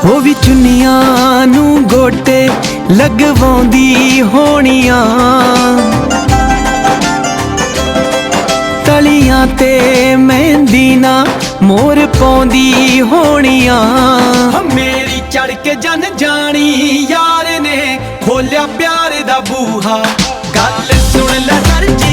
ਉਹ ਵੀ ਚੁੰਨੀਆਂ ਨੂੰ ਗੋਟੇ ਲਗਵਾਉਂਦੀ ਹੋਣੀਆਂ, ਤਲੀਆਂ ਤੇ ਮਹਿੰਦੀ ਨਾ ਮੋਰ ਪਾਉਂਦੀ ਹੋਣੀਆਂ। ਮੇਰੀ ਚੜ ਕੇ ਜਨ ਜਾਣੀ ਯਾਰ ਨੇ ਖੋਲਿਆ ਪਿਆਰ ਦਾ ਬੂਹਾ, ਗੱਲ ਸੁਣ ਲੈ ਸਰਜੀ